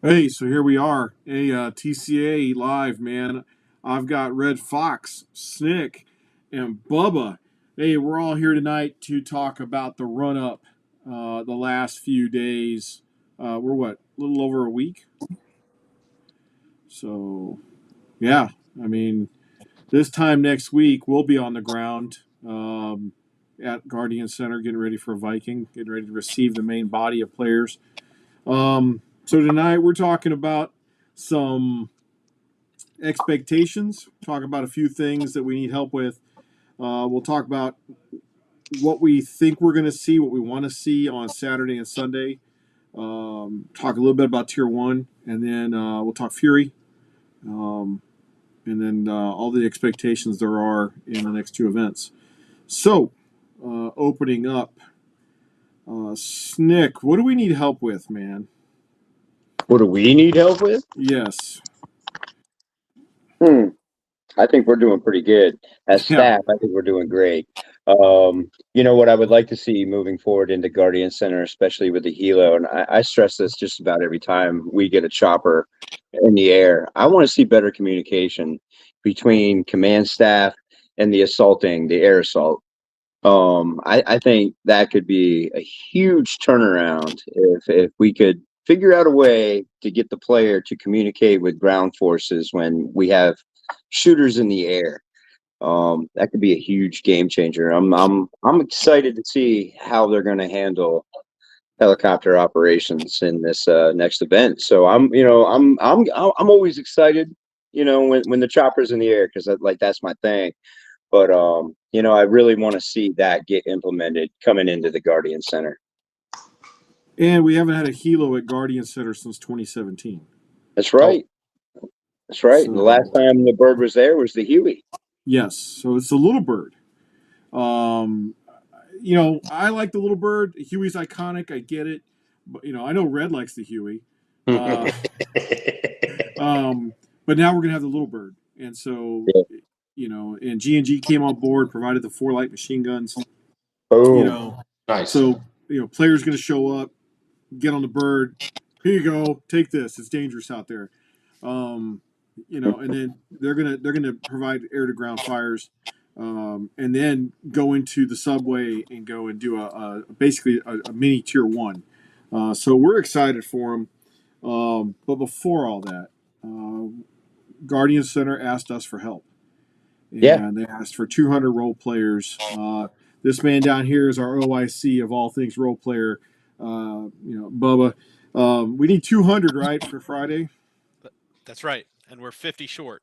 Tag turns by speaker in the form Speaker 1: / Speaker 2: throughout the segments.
Speaker 1: Hey, so here we are. TCA live, man. I've got Red Fox, Snick, and Bubba. Hey, we're all here tonight to talk about the run up, the last few days. We're what, a little over a week? So, yeah, I mean, this time next week, we'll be on the ground at Guardian Center getting ready for Viking, getting ready to receive the main body of players. So, tonight we're talking about some expectations, talk about a few things that we need help with. We'll talk about what we think we're going to see, what we want to see on Saturday and Sunday. Talk a little bit about Tier 1, and then we'll talk Fury, um, and then all the expectations there are in the next two events. So, opening up, Snick, what do we need help with, man?
Speaker 2: What do we need help with?
Speaker 1: Yes.
Speaker 2: Hmm. I think we're doing pretty good. As
Speaker 1: Yeah.
Speaker 2: staff, I think we're doing great. What I would like to see moving forward into Guardian Center, especially with the helo, and I stress this just about every time we get a chopper in the air. I want to see better communication between command staff and the air assault. I think that could be a huge turnaround if we could figure out a way to get the player to communicate with ground forces when we have shooters in the air. That could be a huge game changer. I'm excited to see how they're going to handle helicopter operations in this next event. So I'm always excited, when the chopper's in the air because that's my thing. But I really want to see that get implemented coming into the Guardian Center.
Speaker 1: And we haven't had a helo at Guardian Center since 2017.
Speaker 2: That's right. That's right. The last
Speaker 1: So,
Speaker 2: time the bird was there was the Huey.
Speaker 1: yes. So it's the little bird. Um, I like the little bird. Huey's iconic. I get it. But, I know Red likes the Huey. Uh, but now we're going to have the little bird. And so,
Speaker 2: Yeah.
Speaker 1: and G&G came on board, provided the 4 light machine guns. You
Speaker 2: Boom.
Speaker 1: know,
Speaker 3: Nice.
Speaker 1: so, players going to show up, get on the bird. Here you go. Take this. It's dangerous out there. Um, and then they're gonna provide air to ground fires, and then go into the subway and go and do basically a mini Tier 1. So we're excited for them. But before all that, Guardian Center asked us for help,
Speaker 2: Yeah.
Speaker 1: and they asked for 200 role players. This man down here is our OIC of all things role player. Bubba. We need 200, right, for Friday.
Speaker 3: That's right. And we're 50 short.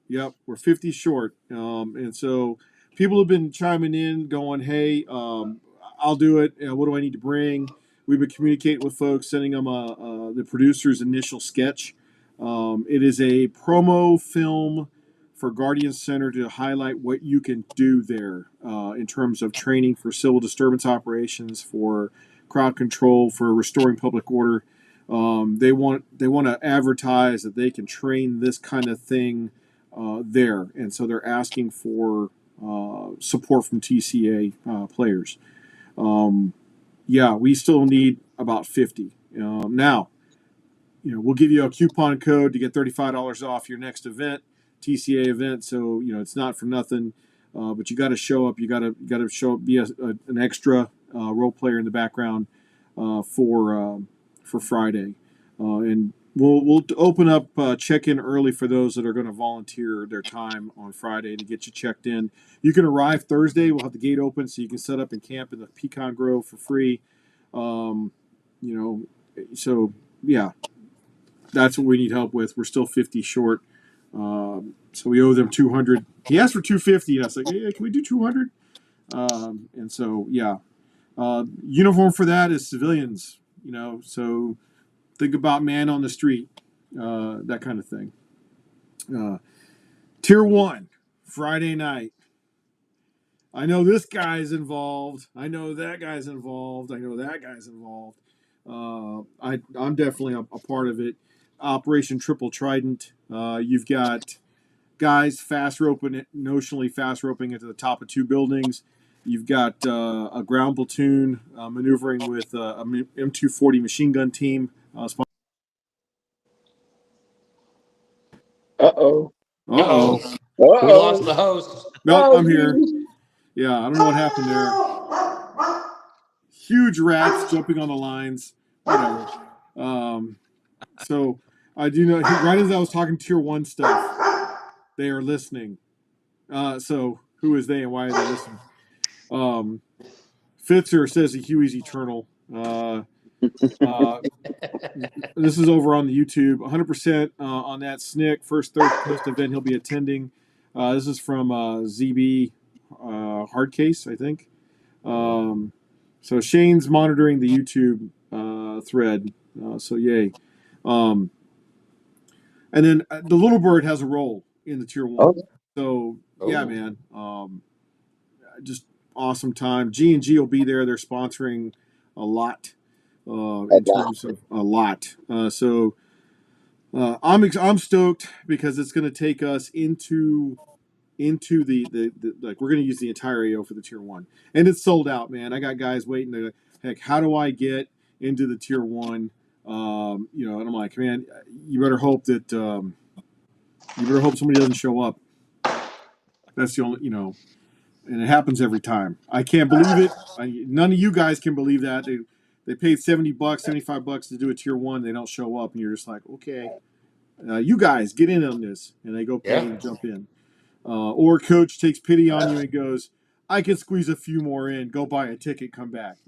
Speaker 1: Yep, we're 50 short. And so people have been chiming in, going, hey, I'll do it. What do I need to bring? We've been communicating with folks, sending them the producer's initial sketch. It is a promo film for Guardian Center to highlight what you can do there in terms of training for civil disturbance operations, for crowd control, for restoring public order. They want to advertise that they can train this kind of thing there, and so they're asking for support from TCA players. Um, yeah, we still need about 50. Now, we'll give you a coupon code to get $35 off your next event, TCA event. So it's not for nothing, but you got to show up. You got to show up, be an extra role player in the background for Friday, and we'll open up check-in early for those that are going to volunteer their time on Friday to get you checked in. You can arrive Thursday. We'll have the gate open so you can set up and camp in the Pecan Grove for free. Um, you know, so yeah, that's what we need help with. We're still 50 short, so we owe them 200. He asked for 250, and I was like, "Yeah, can we do 200?" And so yeah, uniform for that is civilians. So think about man on the street, that kind of thing. Tier 1, Friday night. I know this guy's involved. I know that guy's involved. I know that guy's involved. I'm definitely a part of it. Operation Triple Trident. You've got guys fast roping, notionally fast roping into the top of two buildings. You've got a ground platoon maneuvering with a M240 machine gun team.
Speaker 2: Uh-oh.
Speaker 1: Uh-oh.
Speaker 4: We lost
Speaker 2: Uh-oh.
Speaker 4: the host.
Speaker 1: Nope,
Speaker 2: Oh,
Speaker 1: I'm here.
Speaker 2: geez.
Speaker 1: Yeah, I don't know what happened there. Huge rats jumping on the lines. Whatever. So I do know, right as I was talking tier 1 stuff, they are listening. So who is they and why are they listening? Fitzer says the Huey's eternal. This is over on the YouTube. 100% on that Snick first third coast event he'll be attending. This is from ZB Hardcase, I think. So Shane's monitoring the YouTube thread. So yay. And then the Little Bird has a role in the tier 1.
Speaker 2: Oh.
Speaker 1: So yeah, man. Just awesome time. G&G will be there. They're sponsoring a lot. Terms of a lot. So I'm stoked because it's going to take us into the like we're going to use the entire AO for the tier 1, and it's sold out, man. I got guys waiting to heck. How do I get into the tier 1? And I'm like, man, you better hope that somebody doesn't show up. That's the only and it happens every time. I can't believe it. None of you guys can believe that they paid $70, $75 to do a tier 1. They don't show up, and you're just like, okay, you guys get in on this, and they go pay and jump in. Or coach takes pity on you and goes, I can squeeze a few more in. Go buy a ticket, come back.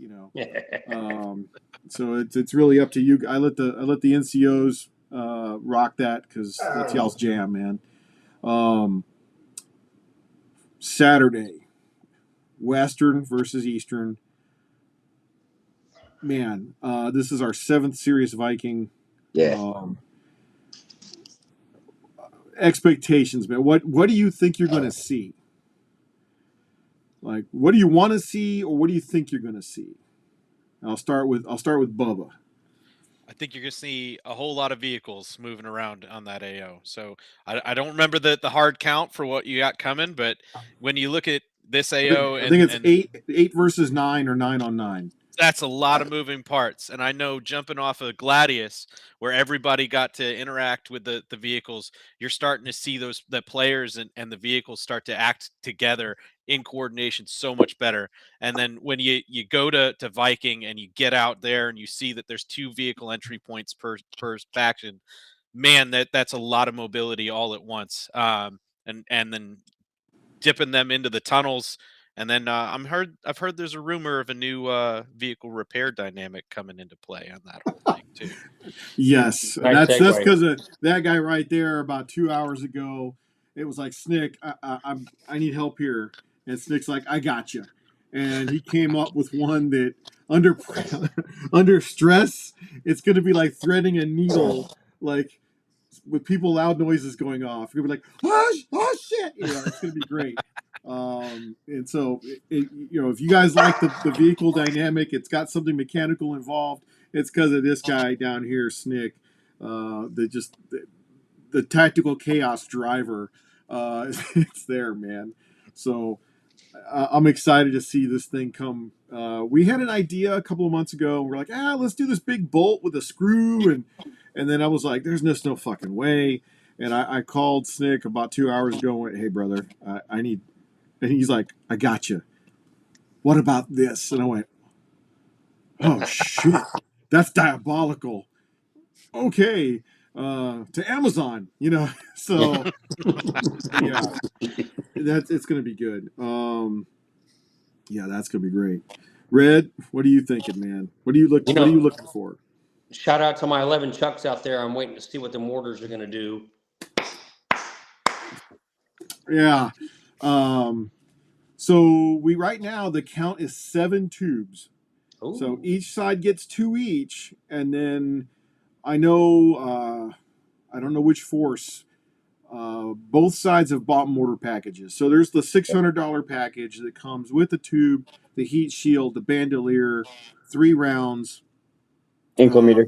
Speaker 1: So it's really up to you. I let the NCOs rock that because that's y'all's jam, man. Saturday, Western versus Eastern. Man, this is our 7th Serious Viking.
Speaker 2: Yeah.
Speaker 1: Expectations, man. What do you think you're going to see? Like, what do you want to see, or what do you think you're going to see? I'll start with Bubba.
Speaker 3: I think you're going to see a whole lot of vehicles moving around on that AO. So I don't remember the hard count for what you got coming, but when you look at this AO,
Speaker 1: I think it's 8 versus 9 or 9 on 9.
Speaker 3: That's a lot of moving parts. And I know jumping off of Gladius, where everybody got to interact with the vehicles, you're starting to see the players and the vehicles start to act together in coordination so much better. And then when you go to Viking and you get out there and you see that there's 2 vehicle entry points per faction, man, that's a lot of mobility all at once. And then dipping them into the tunnels. And then I've heard there's a rumor of a new vehicle repair dynamic coming into play on that whole thing too.
Speaker 1: Yes,
Speaker 4: Nice
Speaker 1: that's
Speaker 4: segue.
Speaker 1: because of that guy right there. About 2 hours ago, it was like, Snick, I need help here, and Snick's like, I got you, and he came up with one that under stress, it's going to be like threading a needle, like with people loud noises going off. You're gonna be like, oh shit, it's going to be great. And so, if you guys like the vehicle dynamic, it's got something mechanical involved. It's because of this guy down here, Snick, the tactical chaos driver. It's there, man. So I'm excited to see this thing come. We had an idea a couple of months ago. And we're like, let's do this big bolt with a screw, and then I was like, there's just no fucking way. And I called Snick about 2 hours ago and went, hey brother, I need. And he's like, I got you. What about this? And I went, oh shit, that's diabolical. Okay, to Amazon, So yeah, it's gonna be good. Yeah, that's gonna be great. Red, what are you thinking, man? What are you looking for?
Speaker 4: Shout out to my 11 Chucks out there. I'm waiting to see what the mortars are going to do.
Speaker 1: Yeah. So right now the count is 7 tubes.
Speaker 4: Ooh.
Speaker 1: So each side gets 2 each, and then I know I don't know which force. Both sides have bought mortar packages. So there's the $600 package that comes with the tube, the heat shield, the bandolier, 3 rounds,
Speaker 2: Inclometer.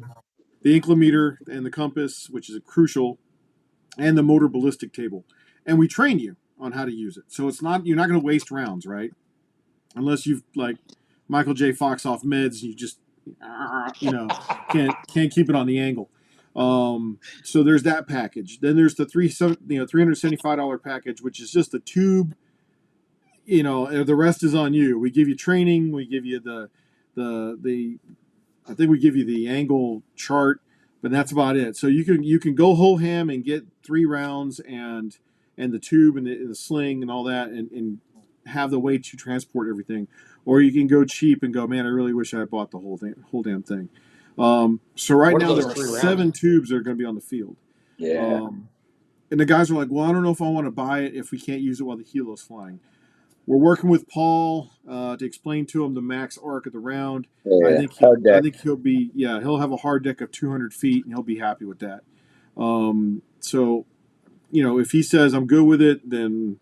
Speaker 1: the inclometer and the compass, which is crucial, and the motor ballistic table. And we train you on how to use it. So you're not going to waste rounds, right? Unless you've like Michael J. Fox off meds, you just can't keep it on the angle. So there's that package. Then there's the $375 package, which is just a tube. The rest is on you. We give you training. We give you the I think we give you the angle chart, but that's about it. So you can go whole ham and get 3 rounds and the tube and the sling and all that, and have the way to transport everything, or you can go cheap and go, man, I really wish I had bought the whole damn thing. So right
Speaker 4: What are
Speaker 1: now
Speaker 4: those
Speaker 1: there are
Speaker 4: 3 rounds?
Speaker 1: 7 tubes that are going to be on the field.
Speaker 2: Yeah.
Speaker 1: And the guys are like, well, I don't know if I want to buy it if we can't use it while the helo's flying. We're working with Paul to explain to him the max arc of the round. I
Speaker 2: Yeah.
Speaker 1: think
Speaker 2: Hard deck.
Speaker 1: he'll have a hard deck of 200 feet, and he'll be happy with that. So, if he says I'm good with it, then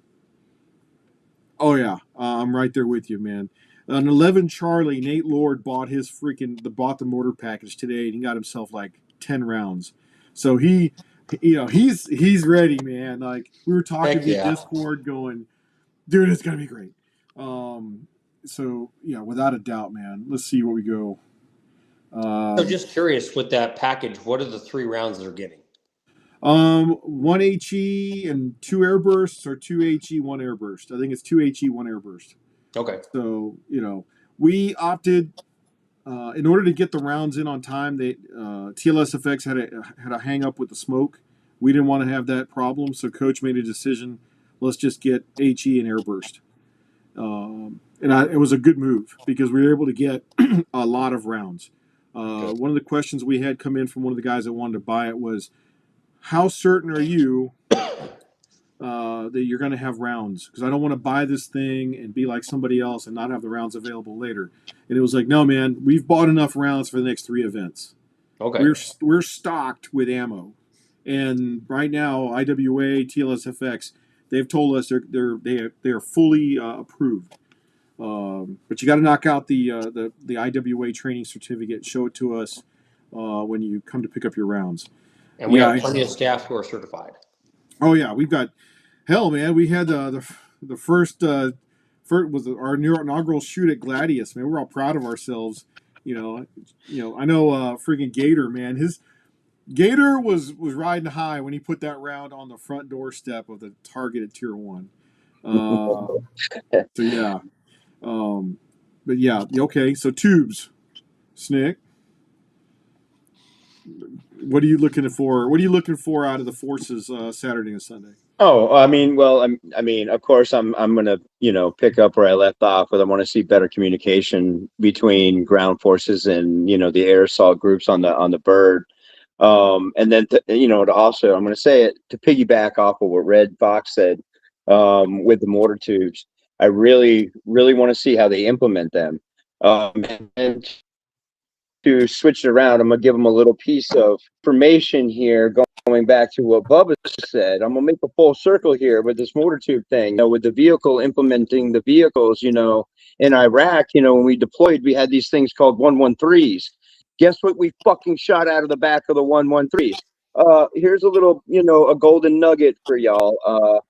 Speaker 1: oh yeah, I'm right there with you, man. An 11 Charlie, Nate Lord bought the mortar package today, and he got himself like 10 rounds. So he's ready, man. Like, we were talking
Speaker 4: Heck
Speaker 1: via
Speaker 4: yeah.
Speaker 1: Discord, going, dude, it's gonna be great. So yeah, without a doubt, man. Let's see what we go.
Speaker 4: So just curious, with that package, what are the 3 rounds they're getting?
Speaker 1: 1 HE and 2 airbursts, or 2 HE, 1 airburst. I think it's 2 HE, 1 airburst.
Speaker 4: Okay.
Speaker 1: So we opted in order to get the rounds in on time. TLSFX had a hang up with the smoke. We didn't want to have that problem, so Coach made a decision. Let's just get HE and airburst. It was a good move because we were able to get a lot of rounds. One of the questions we had come in from one of the guys that wanted to buy it was, how certain are you that you're going to have rounds? Because I don't want to buy this thing and be like somebody else and not have the rounds available later. And it was like, no, man, we've bought enough rounds for the next 3 events.
Speaker 4: Okay.
Speaker 1: We're stocked with ammo, and right now IWA, TLSFX, they've told us they are fully approved. But you got to knock out the IWA training certificate, show it to us when you come to pick up your rounds.
Speaker 4: And we have plenty of staff who are certified.
Speaker 1: Oh yeah, we've got, hell, man, we had the first was our inaugural shoot at Gladius. Man, we're all proud of ourselves. I know freaking Gator, man, his Gator was riding high when he put that round on the front doorstep of the target at Tier 1. So yeah. But yeah, okay. So tubes, Snick. What are you looking for? What are you looking for out of the forces Saturday and Sunday?
Speaker 2: Oh, I mean, of course, I'm gonna, pick up where I left off. But I want to see better communication between ground forces and the air assault groups on the bird. And then to also, I'm gonna say it to piggyback off of what Red Fox said with the mortar tubes. I really, really want to see how they implement them. And to switch it around, I'm gonna give them a little piece of information here, going back to what Bubba said. I'm gonna make a full circle here with this mortar tube thing. With the vehicle implementing the vehicles, in Iraq, when we deployed, we had these things called 113s. Guess what we fucking shot out of the back of the 113s? Here's a little, a golden nugget for y'all.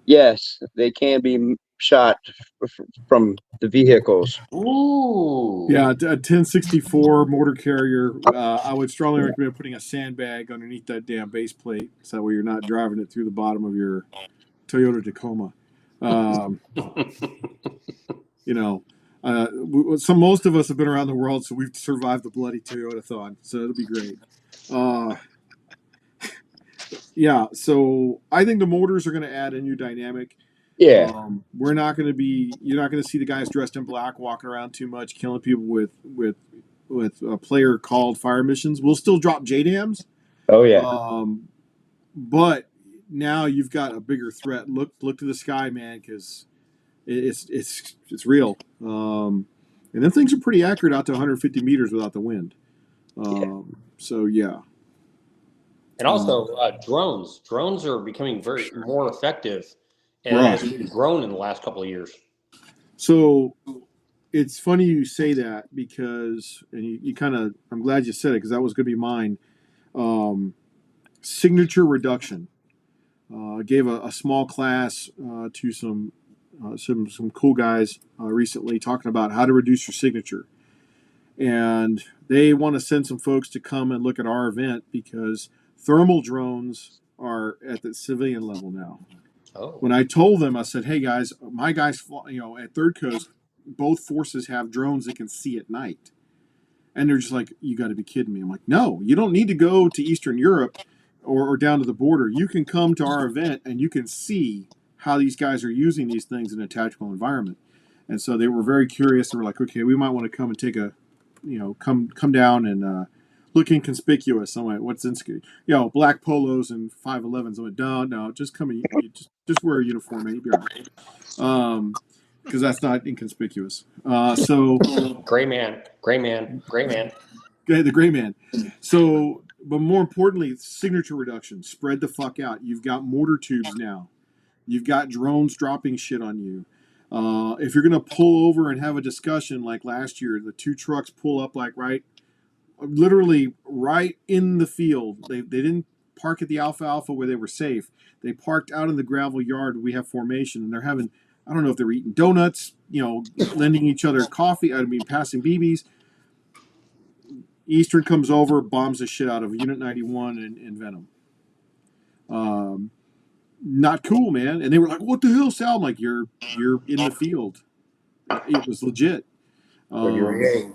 Speaker 2: Yes, they can be shot from the vehicles.
Speaker 4: Ooh.
Speaker 1: Yeah, a 1064 mortar carrier. I would strongly recommend putting a sandbag underneath that damn base plate, so that way you're not driving it through the bottom of your Toyota Tacoma. Most of us have been around the world, so we've survived the bloody Toyota-thon, so it'll be great. Yeah, so I think the mortars are going to add a new dynamic.
Speaker 2: Yeah.
Speaker 1: You're not going to see the guys dressed in black walking around too much, killing people with a player called fire missions. We'll still drop JDAMs.
Speaker 2: Oh yeah.
Speaker 1: But now you've got a bigger threat. Look to the sky, man, because it's real. And then things are pretty accurate out to 150 meters without the wind. So yeah.
Speaker 4: And also drones. Drones are becoming more effective, and
Speaker 1: Right.
Speaker 4: has grown in the last couple of years.
Speaker 1: So it's funny you say that because, and you kind of, I'm glad you said it because that was going to be mine. Signature reduction. I gave a small class to some cool guys recently talking about how to reduce your signature. And they want to send some folks to come and look at our event because thermal drones are at the civilian level now.
Speaker 4: Oh,
Speaker 1: When I told them, I said, "Hey guys, my guys, at Third Coast, both forces have drones that can see at night." And they're just like, "You got to be kidding me." I'm like, "No, you don't need to go to Eastern Europe or down to the border. You can come to our event and you can see how these guys are using these things in a tactical environment." And so they were very curious. They were like, "Okay, we might want to come and take a, come down and look inconspicuous." I'm like, "What's black polos and 511s." I'm like, "No, just come in. You just wear a uniform, man. You'll be all right." Because that's not inconspicuous. So
Speaker 4: gray man, gray man, gray man.
Speaker 1: the gray man. So, but more importantly, signature reduction. Spread the fuck out. You've got mortar tubes now. You've got drones dropping shit on you. If you're gonna pull over and have a discussion like last year, the two trucks pull up literally right in the field. They didn't park at the Alpha where they were safe. They parked out in the gravel yard. We have formation, and they're having, I don't know if they were eating donuts, lending each other coffee. Passing BBs. Eastern comes over, bombs the shit out of Unit 91 and Venom. Not cool, man. And they were like, "What the hell, Sal?" I'm like, You're in the field. It was legit. You're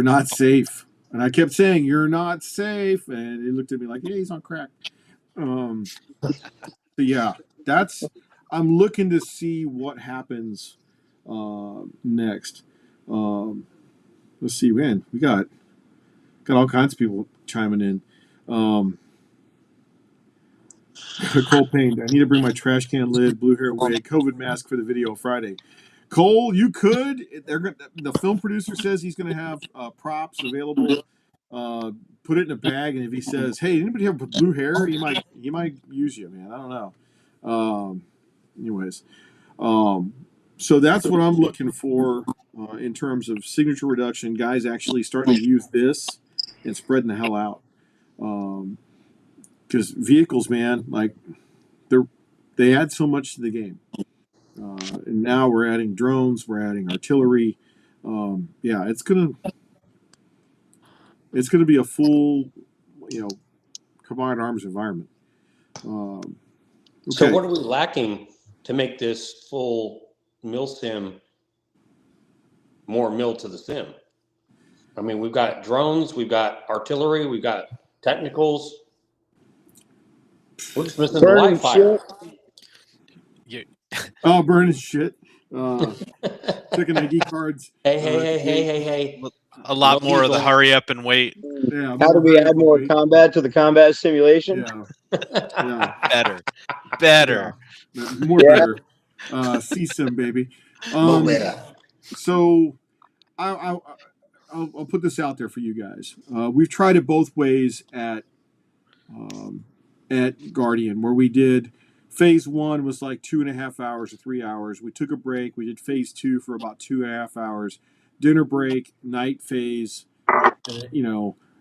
Speaker 1: not safe." And I kept saying, "You're not safe." And he looked at me like, "Yeah, he's on crack." So yeah, I'm looking to see what happens next. Let's see, man. We got all kinds of people chiming in. Cole Payne, I need to bring my trash can lid, blue hair wig, COVID mask for the video Friday. Cole, you could. The film producer says he's going to have props available. Put it in a bag, and if he says, "Hey, anybody have blue hair?" he might use you, man. I don't know. Anyways, so that's what I'm looking for in terms of signature reduction. Guys actually starting to use this and spreading the hell out. Because vehicles, man, like they add so much to the game, and now we're adding drones, we're adding artillery. It's gonna be a full, combined arms environment. Okay.
Speaker 4: So what are we lacking to make this full mill sim more mill to the sim? I mean, we've got drones, we've got artillery, we've got technicals. We're just missing the live fire.
Speaker 1: Oh, burning shit. Checking ID cards.
Speaker 4: Hey.
Speaker 3: A lot more of the hurry up and wait.
Speaker 1: Yeah.
Speaker 2: How do we add more combat to the combat simulation?
Speaker 1: Yeah.
Speaker 3: Better.
Speaker 1: Yeah. More better. CSIM, baby. So I'll put this out there for you guys. We've tried it both ways at Guardian, where we did phase 1 was like 2.5 hours or 3 hours. We took a break. We did phase 2 for about 2.5 hours. Dinner break, night phase.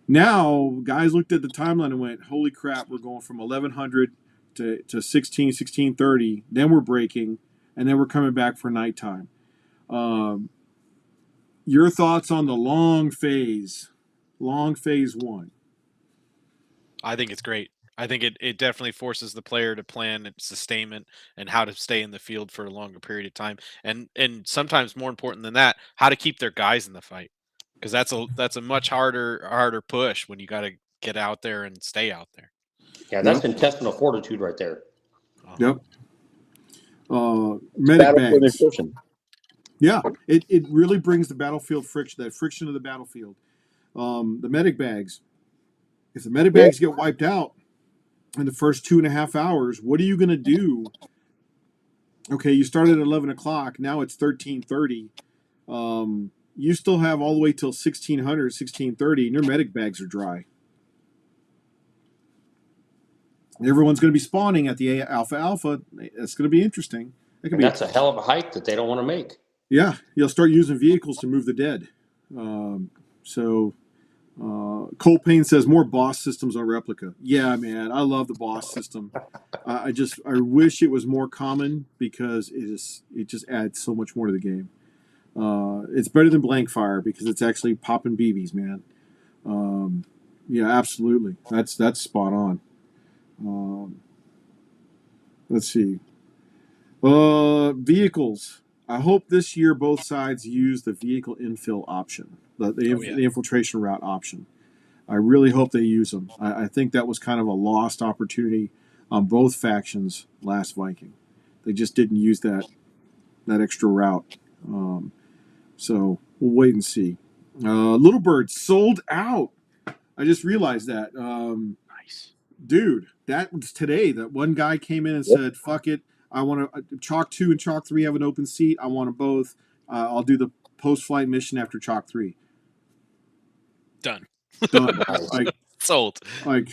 Speaker 1: Now guys looked at the timeline and went, "Holy crap, we're going from 1100 to 1630. Then we're breaking, and then we're coming back for nighttime." Your thoughts on the long phase 1?
Speaker 3: I think it's great. I think it definitely forces the player to plan sustainment and how to stay in the field for a longer period of time. And sometimes more important than that, how to keep their guys in the fight. Because that's a much harder push when you got to get out there and stay out there.
Speaker 4: Yeah, that's intestinal fortitude right there.
Speaker 1: Yep. Medic bags. Yeah, it really brings the battlefield friction, that friction of the battlefield. The medic bags. If the medic bags get wiped out in the first 2.5 hours, what are you going to do? Okay, you started at 11 o'clock. Now it's 13:30. You still have all the way till 1600, 1630, and your medic bags are dry. Everyone's going to be spawning at the Alpha. It's going to be interesting.
Speaker 4: That's a hell of a hike that they don't want to make.
Speaker 1: Yeah, you'll start using vehicles to move the dead. Cole Payne says more boss systems on replica. Yeah, man, I love the boss system. I wish it was more common because it just adds so much more to the game. It's better than blank fire because it's actually popping BBs, man. Yeah, absolutely. That's spot on. Let's see. Vehicles. I hope this year both sides use the vehicle infill option, the infiltration route option. I really hope they use them. I think that was kind of a lost opportunity on both factions last Viking. They just didn't use that extra route. So we'll wait and see. Little Bird sold out. I just realized that.
Speaker 3: Nice.
Speaker 1: Dude, that was today. That one guy came in and said, "Fuck it, I want to Chalk 2 and Chalk 3 have an open seat. I want them both. I'll do the post-flight mission after Chalk 3."
Speaker 3: Done.
Speaker 1: Like,
Speaker 3: Sold.
Speaker 1: I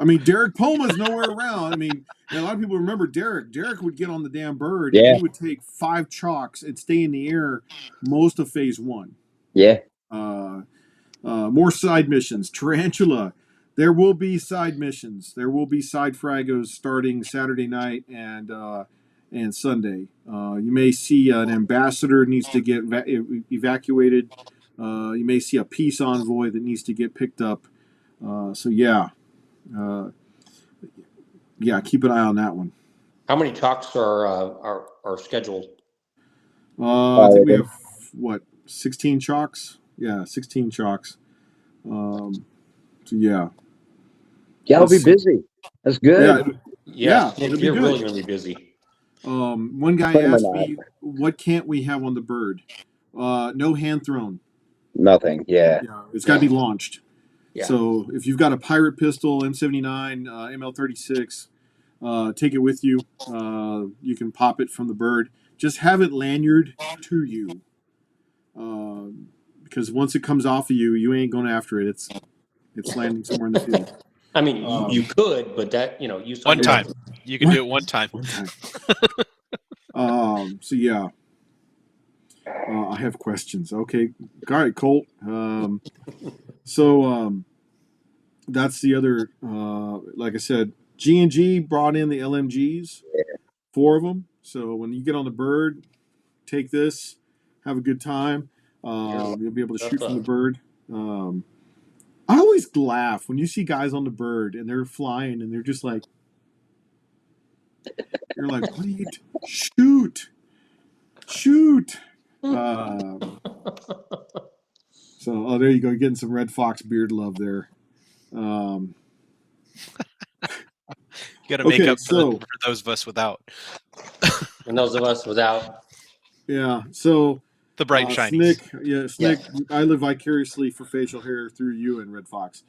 Speaker 1: mean, Derek Poma's nowhere around. I mean, and a lot of people remember Derek. Derek would get on the damn bird,
Speaker 2: Yeah.
Speaker 1: and he would take 5 chalks and stay in the air most of phase 1.
Speaker 2: Yeah.
Speaker 1: More side missions. Tarantula. There will be side missions. There will be side fragos starting Saturday night and Sunday. You may see an ambassador needs to get evacuated. You may see a peace envoy that needs to get picked up. So yeah, keep an eye on that one.
Speaker 4: How many talks are scheduled?
Speaker 1: I think we have 16 chalks. Yeah, 16 chalks. So yeah.
Speaker 2: Yeah, I'll be busy. That's good.
Speaker 4: Yeah,
Speaker 1: it'll be
Speaker 4: you're
Speaker 1: good.
Speaker 4: really going to be busy.
Speaker 1: One guy
Speaker 2: Pretty
Speaker 1: asked
Speaker 2: much.
Speaker 1: me, "What can't we have on the bird?" No hand thrown.
Speaker 2: Nothing. Yeah.
Speaker 1: It's got to be launched.
Speaker 4: Yeah.
Speaker 1: So if you've got a pirate pistol, M79, ML36, take it with you. You can pop it from the bird. Just have it lanyard to you, because once it comes off of you, you ain't going after it. It's landing somewhere in the field.
Speaker 4: I mean, you could, but that you
Speaker 3: One time. You can do it one time.
Speaker 1: One time. So yeah. I have questions. Okay. All right, Colt. That's the other, like I said, G&G brought in the LMGs, 4 of them. So when you get on the bird, take this, have a good time. You'll be able to shoot from the bird. I always laugh when you see guys on the bird and they're flying and they're just like, you're like, what do you shoot? So, there you go. You're getting some Red Fox beard love there.
Speaker 3: You got to make up for those of us without.
Speaker 4: And those of us without.
Speaker 1: Yeah. So
Speaker 3: the bright shinies.
Speaker 1: Snick. Yeah. I live vicariously for facial hair through you and Red Fox.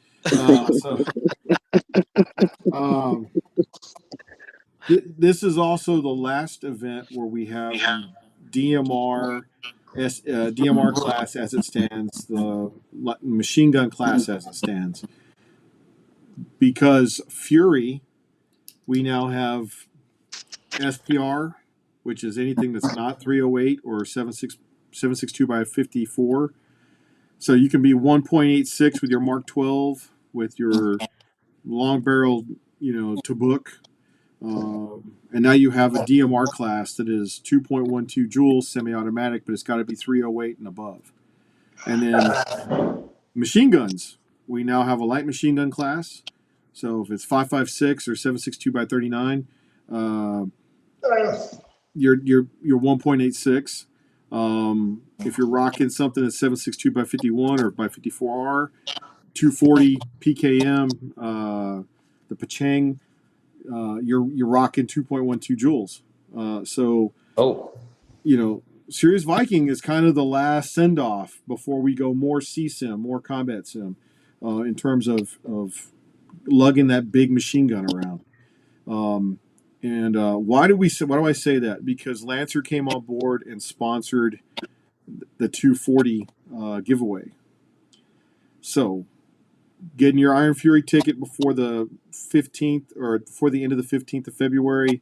Speaker 1: This is also the last event where we have DMR class as it stands, the machine gun class as it stands. Because Fury, we now have SPR, which is anything that's not 308 or 762 by 54. So you can be 1.86 with your Mark 12 with your long barrel, Tabuk. And now you have a DMR class that is 2.12 joules semi-automatic, but it's got to be 308 and above. And then machine guns. We now have a light machine gun class. So if it's 5.56 or 7.62 by 39, you're 1.86. If you're rocking something that's 7.62 by 51 or by 54R, 240 PKM, the Pachang, you're rocking 2.12 joules. Serious Viking is kind of the last send off before we go more CSIM, more combat sim, in terms of lugging that big machine gun around. Why do I say that? Because Lancer came on board and sponsored the 240 giveaway. So, getting your Iron Fury ticket before the 15th or before the end of the 15th of February,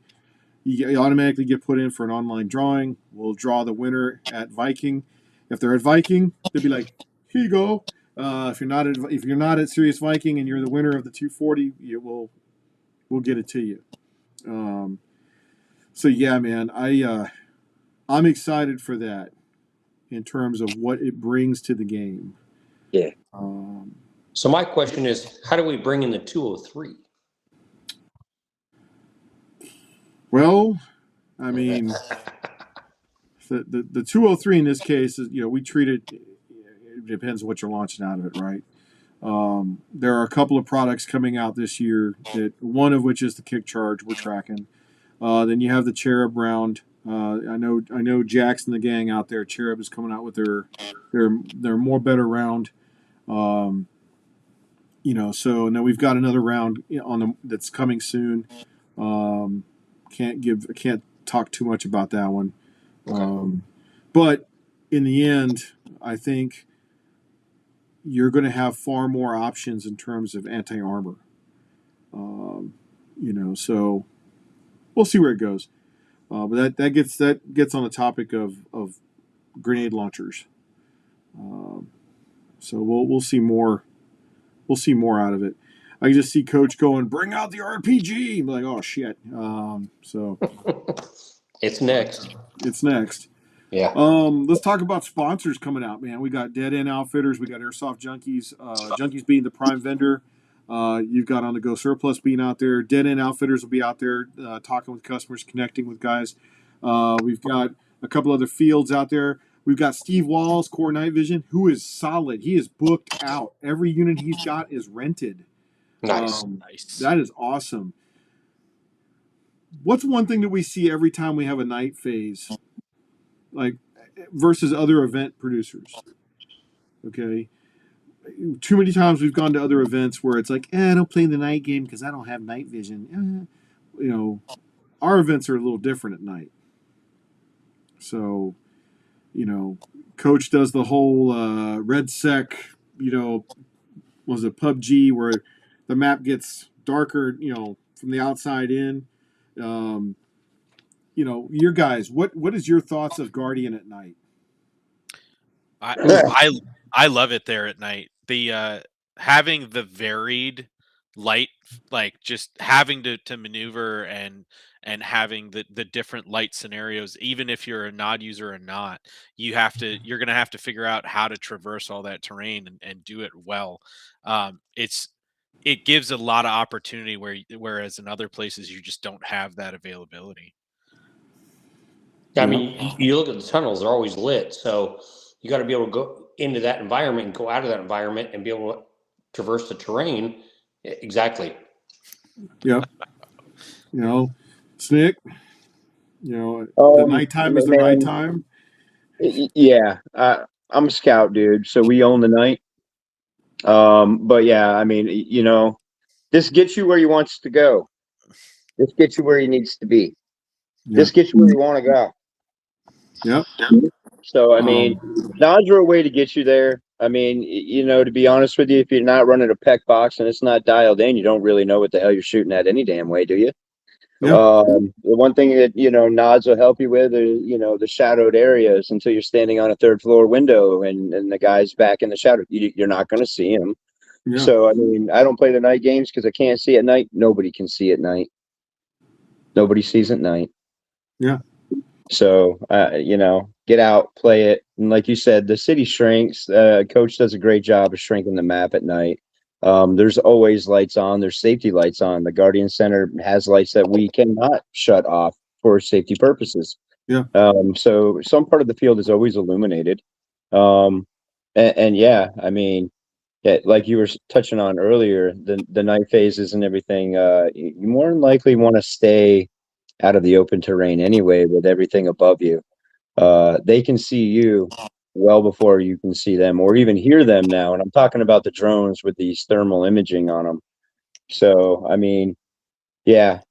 Speaker 1: you automatically get put in for an online drawing. We'll draw the winner at Viking. If they're at Viking, they'll be like, "Here you go." If you're not at Serious Viking and you're the winner of the 240, we'll get it to you. So yeah, man, I'm excited for that. in terms of what it brings to the game.
Speaker 2: Yeah.
Speaker 4: So my question is, how do we bring in the 203?
Speaker 1: Well, I mean, the 203 in this case is, we treat it. It depends what you're launching out of it, right? There are a couple of products coming out this year. That one of which is the Kick Charge we're tracking. Then you have the Cherub round. I know Jackson, the gang out there. Cherub is coming out with their more better round. So now we've got another round that's coming soon. Can't talk too much about that one.
Speaker 4: Okay.
Speaker 1: But in the end, I think you're going to have far more options in terms of anti-armor. So we'll see where it goes. But that gets on the topic of grenade launchers. So we'll see more. We'll see more out of it. I just see Coach going, bring out the RPG. I'm like, oh shit. So
Speaker 4: It's next.
Speaker 1: it's next.
Speaker 4: Yeah.
Speaker 1: Let's talk about sponsors coming out, man. We got Dead End Outfitters. We got Airsoft Junkies. Junkies being the prime vendor. You've got On the Go Surplus being out there. Dead End Outfitters will be out there talking with customers, connecting with guys. We've got a couple other fields out there. We've got Steve Walls, Core Night Vision, who is solid. He is booked out. Every unit he's got is rented.
Speaker 4: Nice.
Speaker 3: Nice.
Speaker 1: That is awesome. What's one thing that we see every time we have a night phase, like versus other event producers? Okay. Too many times we've gone to other events where it's like, I don't play the night game because I don't have night vision. Our events are a little different at night. So, Coach does the whole red sec, was it PUBG where the map gets darker, from the outside in. Your guys, what is your thoughts of Guardian at night?
Speaker 3: I love it there at night. The having the varied light, like just having to maneuver and having the different light scenarios, even if you're a nod user or not, you're gonna have to figure out how to traverse all that terrain and do it well. It gives a lot of opportunity whereas in other places you just don't have that availability.
Speaker 4: I mean, you look at the tunnels; they're always lit. So you got to be able to go into that environment and go out of that environment and be able to traverse the terrain. Exactly.
Speaker 1: Yep. Snick. The nighttime is the right time.
Speaker 2: Yeah, I'm a scout, dude. So we own the night. But yeah, I mean, this gets you where you wants to go. This gets you where he needs to be.
Speaker 1: Yep.
Speaker 2: This gets you where you want to go.
Speaker 1: Yep.
Speaker 2: So I mean, nods are a way to get you there. I mean, to be honest with you, if you're not running a PEC box and it's not dialed in, you don't really know what the hell you're shooting at any damn way, do you?
Speaker 1: Yep.
Speaker 2: The one thing that nods will help you with is the shadowed areas until you're standing on a third floor window and the guy's back in the shadow. You're not going to see him.
Speaker 1: Yeah.
Speaker 2: So I mean, I don't play the night games because I can't see at night. Nobody can see at night. Nobody sees at night.
Speaker 1: Yeah.
Speaker 2: So get out, play it, and like you said, the city shrinks. Coach does a great job of shrinking the map at night. There's always lights on. There's safety lights on. The Guardian Center has lights that we cannot shut off for safety purposes.
Speaker 1: Yeah.
Speaker 2: So some part of the field is always illuminated. And yeah, I mean, yeah, like you were touching on earlier, the night phases and everything. You more than likely want to stay out of the open terrain anyway, with everything above you. They can see you well before you can see them or even hear them now. And I'm talking about the drones with these thermal imaging on them. So, I mean, yeah,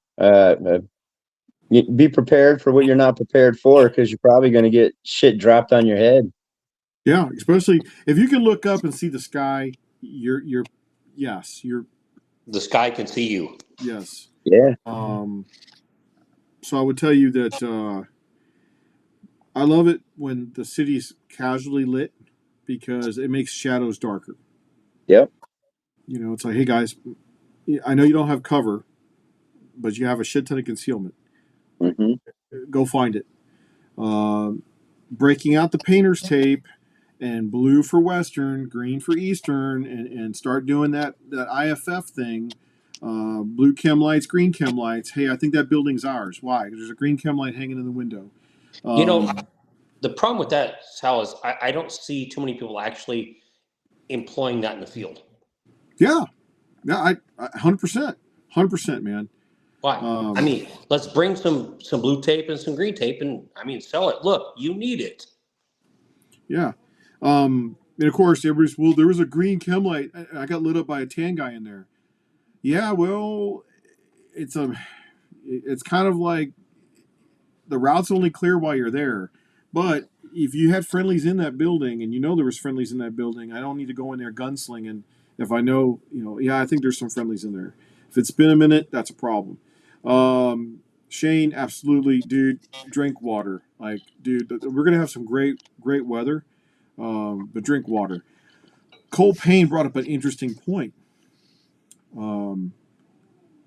Speaker 2: be prepared for what you're not prepared for, because you're probably going to get shit dropped on your head.
Speaker 1: Yeah, especially if you can look up and see the sky. The
Speaker 4: sky can see you.
Speaker 1: Yes.
Speaker 2: Yeah.
Speaker 1: So I would tell you that I love it when the city's casually lit because it makes shadows darker.
Speaker 2: Yep.
Speaker 1: It's like, hey guys, I know you don't have cover, but you have a shit ton of concealment.
Speaker 2: Mm-hmm.
Speaker 1: Go find it. breaking out the painter's tape and blue for Western, green for Eastern, and start doing that IFF thing. Blue chem lights, green chem lights. Hey, I think that building's ours. Why? Because there's a green chem light hanging in the window.
Speaker 4: You know, the problem with that, Sal, is I don't see too many people actually employing that in the field.
Speaker 1: Yeah, 100%, man.
Speaker 4: Why? I mean, let's bring some blue tape and some green tape, and I mean, sell it. Look, you need it.
Speaker 1: Yeah. And of course, everybody's, well, there was a green chem light. I got lit up by a tan guy in there. Yeah, well, it's kind of like the route's only clear while you're there. But if you had friendlies in that building and you know there was friendlies in that building, I don't need to go in there gunslinging if I know, yeah, I think there's some friendlies in there. If it's been a minute, that's a problem. Shane, absolutely, dude, drink water. Like, dude, we're going to have some great weather, but drink water. Cole Payne brought up an interesting point.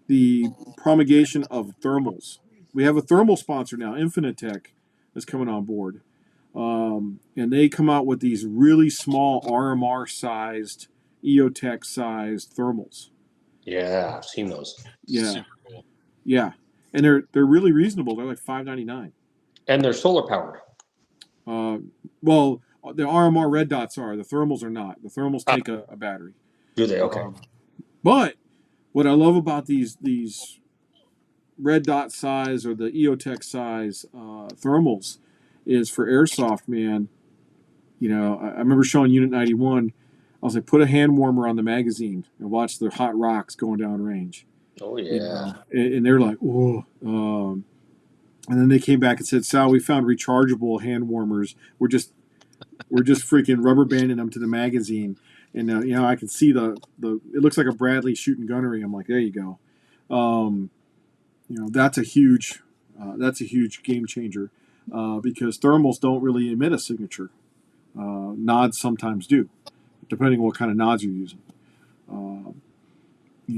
Speaker 1: The promulgation of thermals. We have a thermal sponsor now, Infinitec, that's coming on board. And they come out with these really small RMR-sized, EOTech-sized thermals.
Speaker 4: Yeah, I've seen those.
Speaker 1: Yeah,
Speaker 3: Super cool.
Speaker 1: yeah, and they're really reasonable. They're like $5.99.
Speaker 4: And they're solar powered.
Speaker 1: Well, the RMR red dots are. The thermals are not. The thermals take a battery.
Speaker 4: Do they? Okay.
Speaker 1: But what I love about these red dot size or the EOTech size thermals is for airsoft, man. I remember showing Unit 91. I was like, put a hand warmer on the magazine and watch the hot rocks going down range.
Speaker 4: Oh yeah.
Speaker 1: And they're like, oh. And then they came back and said, Sal, we found rechargeable hand warmers. We're just freaking rubber banding them to the magazine. And I can see the it looks like a Bradley shooting gunnery. I'm like, there you go. That's a huge game changer because thermals don't really emit a signature. Nods sometimes do, depending on what kind of nods you're using.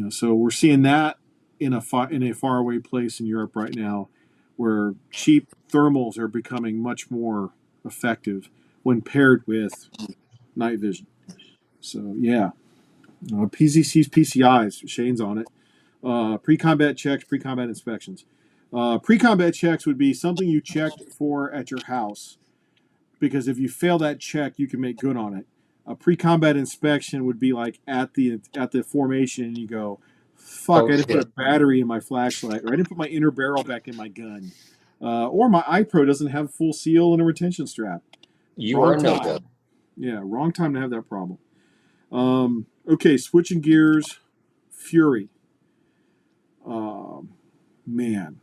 Speaker 1: So we're seeing that in a faraway place in Europe right now, where cheap thermals are becoming much more effective when paired with night vision. So yeah, PZCs, PCIs, Shane's on it. Pre-combat checks, pre-combat inspections. Pre-combat checks would be something you checked for at your house, because if you fail that check, you can make good on it. A pre-combat inspection would be like at the formation, and you go, fuck, I didn't put a battery in my flashlight, or I didn't put my inner barrel back in my gun, or my iPro doesn't have full seal and a retention strap.
Speaker 4: You are a no-go.
Speaker 1: Yeah, wrong time to have that problem. Okay, switching gears, Fury. Man.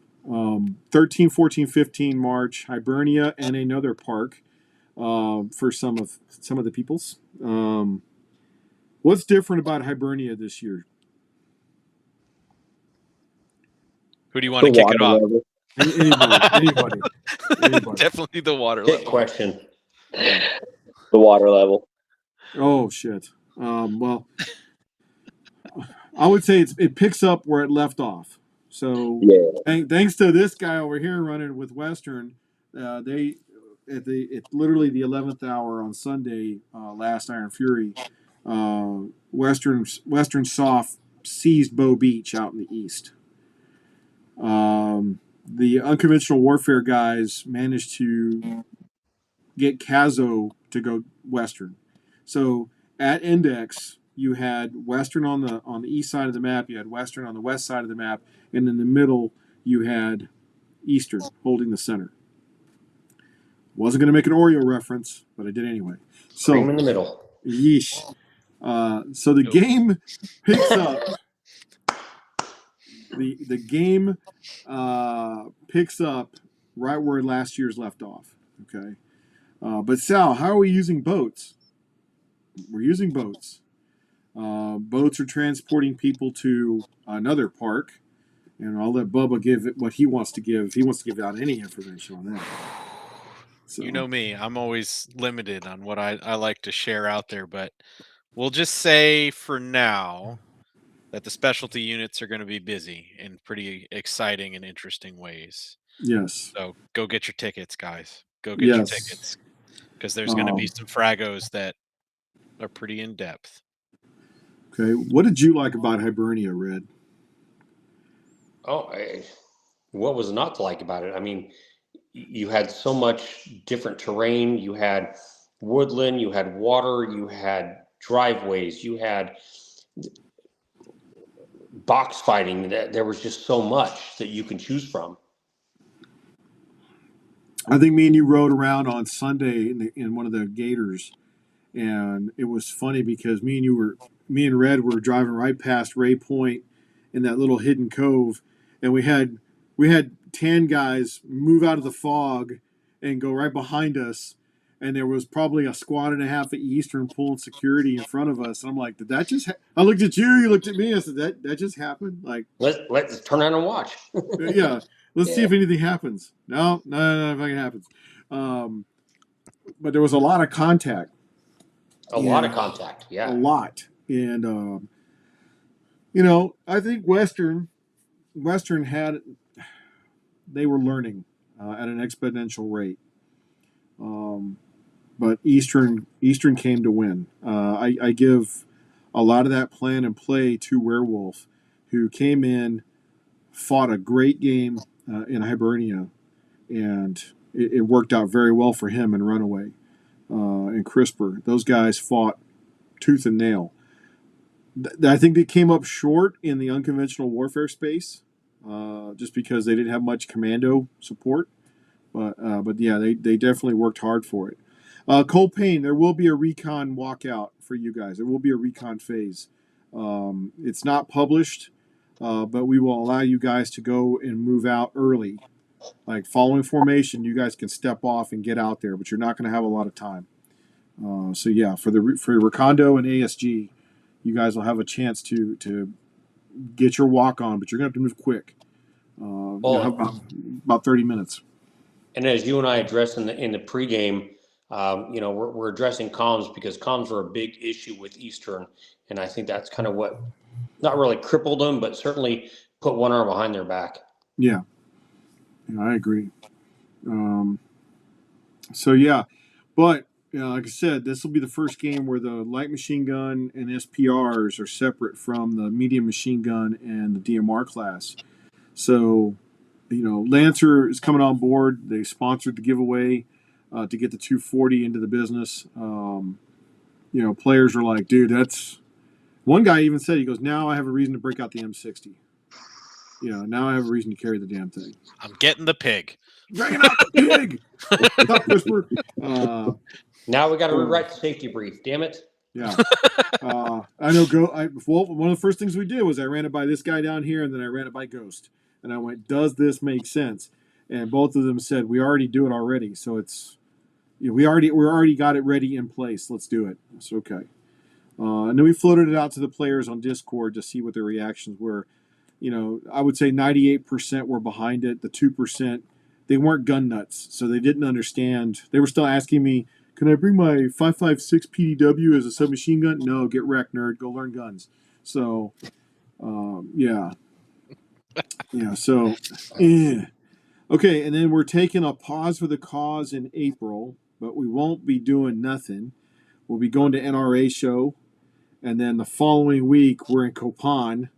Speaker 1: 13, 14, 15 March, Hibernia and another park for some of the peoples. What's different about Hibernia this year?
Speaker 3: Who do you want to kick it off?
Speaker 1: Anybody.
Speaker 3: Definitely the water
Speaker 4: Hit
Speaker 3: level.
Speaker 4: question.
Speaker 2: The water level.
Speaker 1: Oh, shit. Well, I would say it picks up where it left off. So thanks to this guy over here running with Western, they at literally the 11th hour on Sunday, last Iron Fury, Western Soft seized Bow Beach out in the east. The unconventional warfare guys managed to get Cazo to go Western. So at Index, you had Western on the east side of the map, you had Western on the west side of the map, and in the middle you had Eastern holding the center. Wasn't going to make an Oreo reference, but I did anyway. So
Speaker 4: Cream in the middle.
Speaker 1: Yeesh. So the game picks up. The game picks up right where last year's left off. Okay. But Sal, how are we using boats? We're using boats. Boats are transporting people to another park, and I'll let Bubba give it what he wants to give. If he wants to give out any information on that. So.
Speaker 3: You know me, I'm always limited on what I like to share out there, but we'll just say for now that the specialty units are going to be busy in pretty exciting and interesting ways.
Speaker 1: Yes.
Speaker 3: So go get your tickets, guys. go get your
Speaker 1: Yes.
Speaker 3: tickets, because there's going to be some fragos that are pretty in depth.
Speaker 1: Okay. What did you like about Hibernia, Red?
Speaker 4: Oh, what was not to like about it? I mean, you had so much different terrain. You had woodland, you had water, you had driveways, you had box fighting. There was just so much that you can choose from.
Speaker 1: I think me and you rode around on Sunday in one of the Gators, and it was funny because me and Red were driving right past Ray Point in that little hidden cove, and we had 10 guys move out of the fog and go right behind us, and there was probably a squad and a half of Eastern pulling security in front of us. And I'm like, did that just I looked at you looked at me, I said, that just happened? Like,
Speaker 4: Let's turn on and watch.
Speaker 1: yeah, let's see
Speaker 4: Yeah.
Speaker 1: if anything happens. No, nothing happens. But there was a lot of contact.
Speaker 4: A lot of contact. Yeah.
Speaker 1: A lot. And I think Western they were learning at an exponential rate. But Eastern came to win. I give a lot of that plan and play to Werewolf, who came in, fought a great game in Hibernia, and it worked out very well for him in Runaway and Crisper. Those guys fought tooth and nail. I think they came up short in the unconventional warfare space, just because they didn't have much commando support. But yeah, they definitely worked hard for it. Cole Payne, there will be a recon walkout for you guys. There will be a recon phase. It's not published, but we will allow you guys to go and move out early. Like following formation, you guys can step off and get out there, but you're not going to have a lot of time. So yeah, for Recondo and ASG, you guys will have a chance to get your walk on, but you're going to have to move quick. About 30 minutes.
Speaker 4: And as you and I addressed in the pregame, we're addressing comms because comms are a big issue with Eastern, and I think that's kind of what not really crippled them, but certainly put one arm behind their back.
Speaker 1: Yeah, I agree. So yeah, but like I said, this will be the first game where the light machine gun and SPRs are separate from the medium machine gun and the DMR class. So, Lancer is coming on board. They sponsored the giveaway to get the 240 into the business. Players are like, dude, that's. One guy even said, he goes, now I have a reason to break out the M60. Now I have a reason to carry the damn thing.
Speaker 3: I'm getting the pig.
Speaker 1: Bringing out the pig. What's up, Whisper?
Speaker 4: Now we got to rewrite the safety brief. Damn it.
Speaker 1: Yeah. I know. One of the first things we did was I ran it by this guy down here, and then I ran it by Ghost. And I went, does this make sense? And both of them said, we already do it already. So it's, we already got it ready in place. Let's do it. It's okay. And then we floated it out to the players on Discord to see what their reactions were. I would say 98% were behind it. The 2%, they weren't gun nuts, so they didn't understand. They were still asking me, can I bring my 5.56 PDW as a submachine gun? No, get wrecked, nerd. Go learn guns. So, yeah. Yeah, so, Okay, and then we're taking a pause for the cause in April, but we won't be doing nothing. We'll be going to NRA show, and then the following week we're in Copan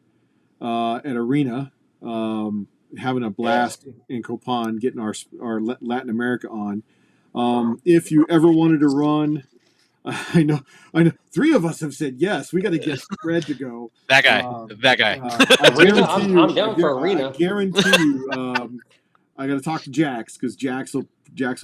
Speaker 1: at Arena, having a blast in Copan, getting our Latin America on. If you ever wanted to run, I know. 3 of us have said yes. We got to get Fred to go.
Speaker 3: That guy.
Speaker 1: I guarantee you.
Speaker 4: I'm down for Arena.
Speaker 1: I guarantee you. I got to talk to Jax because Jax will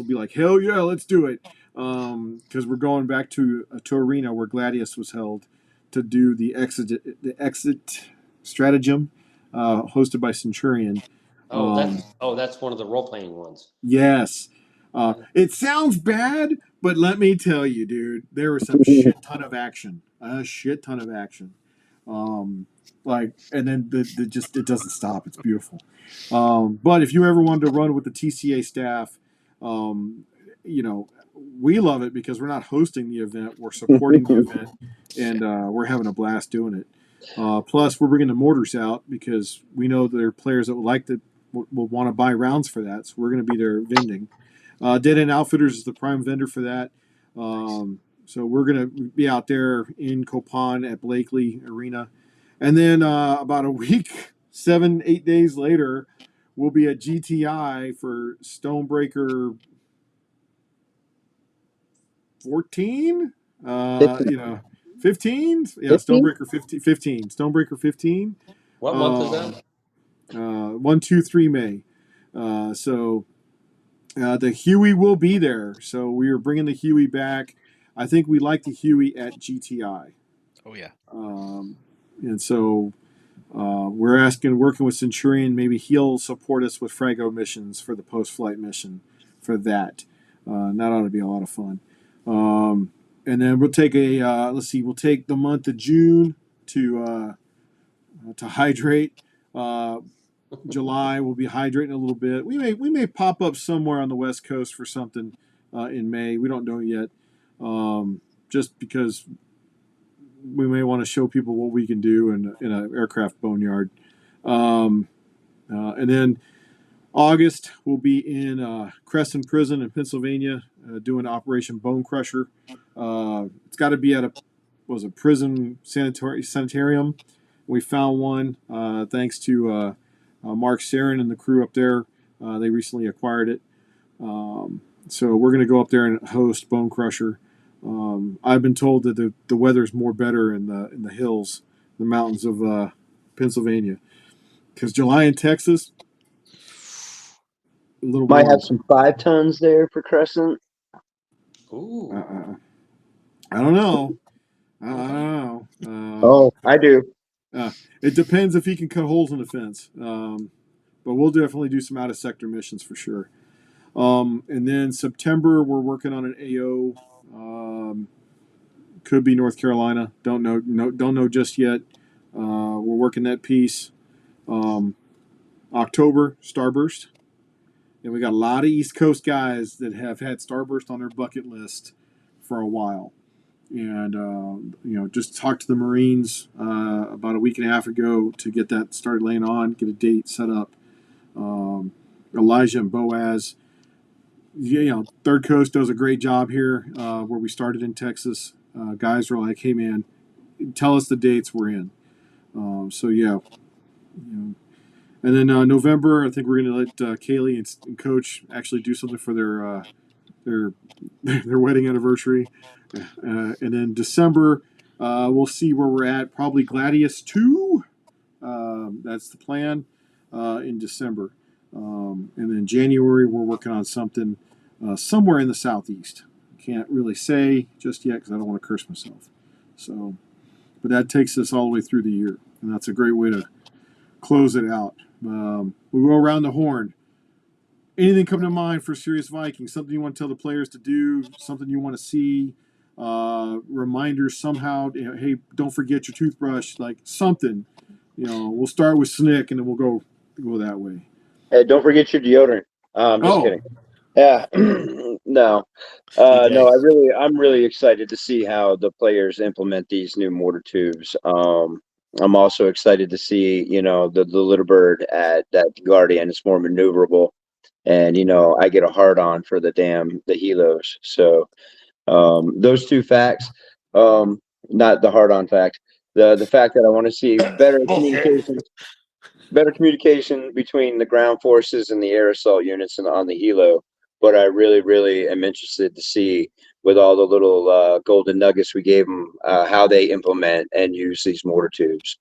Speaker 1: be like, hell yeah, let's do it. Because we're going back to Arena where Gladius was held to do the exit stratagem, hosted by Centurion.
Speaker 4: That's one of the role playing ones.
Speaker 1: Yes. It sounds bad, but let me tell you, dude, there was some shit ton of action. A shit ton of action. And then it doesn't stop. It's beautiful. But if you ever wanted to run with the TCA staff, we love it because we're not hosting the event. We're supporting the event, and we're having a blast doing it. Plus, we're bringing the mortars out because we know there are players that will want to buy rounds for that. So we're going to be there vending. Dead End Outfitters is the prime vendor for that. So we're going to be out there in Copan at Blakely Arena. And then about a week, 7-8 days later, we'll be at GTI for Stonebreaker 14. 15. Yeah,
Speaker 2: 15?
Speaker 1: Stonebreaker 15. Stonebreaker 15.
Speaker 4: What month is that?
Speaker 1: 1, 2, 3 May. So the Huey will be there. So we are bringing the Huey back. I think we like the Huey at GTI.
Speaker 3: Oh yeah.
Speaker 1: And so we're working with Centurion. Maybe he'll support us with Frago missions for the post-flight mission for that. That ought to be a lot of fun. And then we'll take we'll take the month of June to hydrate. July we'll be hydrating a little bit. We may pop up somewhere on the West Coast for something in May. We don't know yet. Just because we may want to show people what we can do in an aircraft boneyard. And then August we'll be in Crescent Prison in Pennsylvania doing Operation Bone Crusher. It's got to be at a prison sanitarium. We found one thanks to Mark Sarin and the crew up there. They recently acquired it. So we're going to go up there and host Bone Crusher. I've been told that the weather's more better in the hills, the mountains of Pennsylvania, because July in Texas, a little
Speaker 2: Might
Speaker 1: warm.
Speaker 2: have some 5 tons there for Crescent.
Speaker 4: Ooh.
Speaker 1: I don't know. I don't know.
Speaker 2: Oh, I do.
Speaker 1: It depends if he can cut holes in the fence. But we'll definitely do some out of sector missions for sure. And then September we're working on an AO. Could be North Carolina. Don't know just yet. We're working that piece. October Starburst, and we got a lot of East Coast guys that have had Starburst on their bucket list for a while. And just talked to the Marines about a week and a half ago to get that started laying on, get a date set up. Elijah and Boaz, Third Coast does a great job here where we started in Texas. Guys are like, hey man, tell us the dates we're in. And then November, I think we're going to let Kaylee and Coach actually do something for their wedding anniversary. And then December, we'll see where we're at. Probably Gladius 2. That's the plan in December. And then January, we're working on something somewhere in the Southeast. Can't really say just yet because I don't want to curse myself. So, but that takes us all the way through the year. And that's a great way to close it out. We go around the horn. Anything come to mind for Serious Vikings? Something you want to tell the players to do? Something you want to see? Reminders somehow. Hey, don't forget your toothbrush. Like something. We'll start with Snick and then we'll go that way.
Speaker 2: Hey, don't forget your deodorant. Just kidding. Yeah, no, I'm really excited to see how the players implement these new mortar tubes. I'm also excited to see, the little bird at that Guardian is more maneuverable, and I get a hard on for the helos. So those two facts, not the hard on fact, the fact that I want to see better communication between the ground forces and the air assault units and on the helo. But I really, really am interested to see with all the little golden nuggets we gave them, how they implement and use these mortar tubes.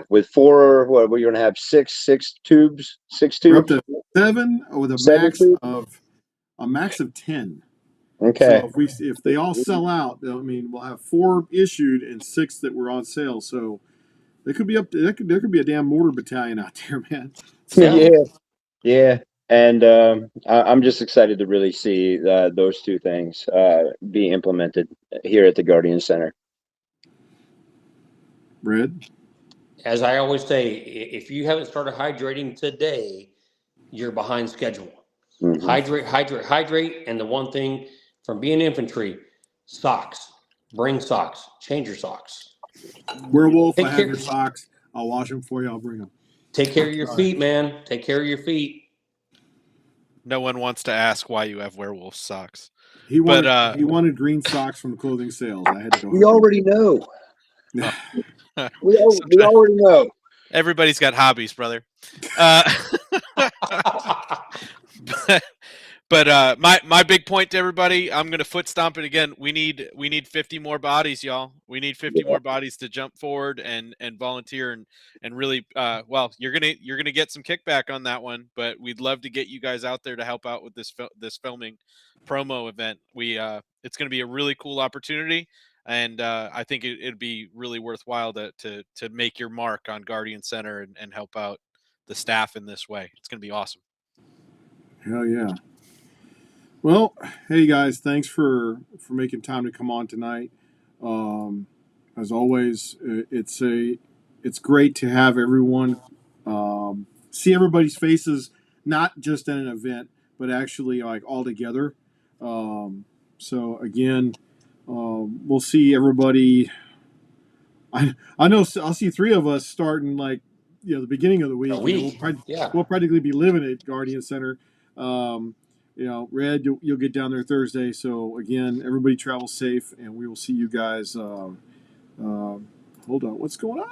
Speaker 2: With 4, we're going to have six tubes.
Speaker 1: We're up to 7 with a max of 10.
Speaker 2: Okay.
Speaker 1: So if they all sell out, we'll have 4 issued and 6 that were on sale. So they could be there could be a damn mortar battalion out there, man.
Speaker 2: Yeah. And I'm just excited to really see those two things be implemented here at the Guardian Center.
Speaker 1: Red?
Speaker 4: As I always say, if you haven't started hydrating today, you're behind schedule. Mm-hmm. Hydrate. And the one thing from being infantry, socks. Bring socks. Change your socks.
Speaker 1: Werewolf, I have your socks. I'll wash them for you. I'll bring them.
Speaker 4: Take care of your feet, man. Take care of your feet.
Speaker 3: No one wants to ask why you have werewolf socks.
Speaker 1: He
Speaker 3: But,
Speaker 1: wanted green socks from the clothing sales. I had to go.
Speaker 2: We already know.
Speaker 3: Oh.
Speaker 2: We
Speaker 3: Sometimes-
Speaker 2: already know.
Speaker 3: Everybody's got hobbies, brother. But my big point to everybody, I'm gonna foot stomp it again. We need 50 more bodies, y'all. We need 50 more bodies to jump forward and volunteer and really well, you're gonna get some kickback on that one, but we'd love to get you guys out there to help out with this filming promo event. It's gonna be a really cool opportunity, and I think it'd be really worthwhile to make your mark on Guardian Center and help out the staff in this way. It's gonna be awesome.
Speaker 1: Hell yeah. Well, hey guys, thanks for making time to come on tonight. As always, it's great to have everyone see everybody's faces, not just at an event, but actually like all together. So again, we'll see everybody. I know I'll see 3 of us starting like the beginning of the week. We'll practically be living at Guardian Center. Red, you'll get down there Thursday. So again, everybody travel safe, and we will see you guys. Hold on, what's going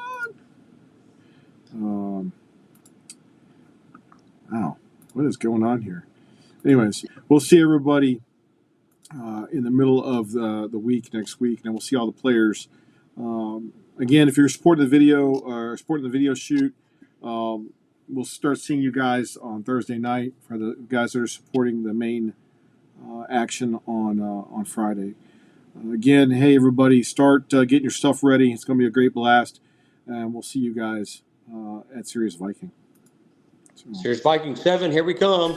Speaker 1: on? Wow, what is going on here? Anyways, we'll see everybody in the middle of the week next week, and we'll see all the players. Again, if you're supporting the video or supporting the video shoot, we'll start seeing you guys on Thursday night for the guys that are supporting the main action on Friday. Again, hey everybody, start getting your stuff ready. It's going to be a great blast, and we'll see you guys at Serious Viking.
Speaker 4: Serious Viking 7, here we come.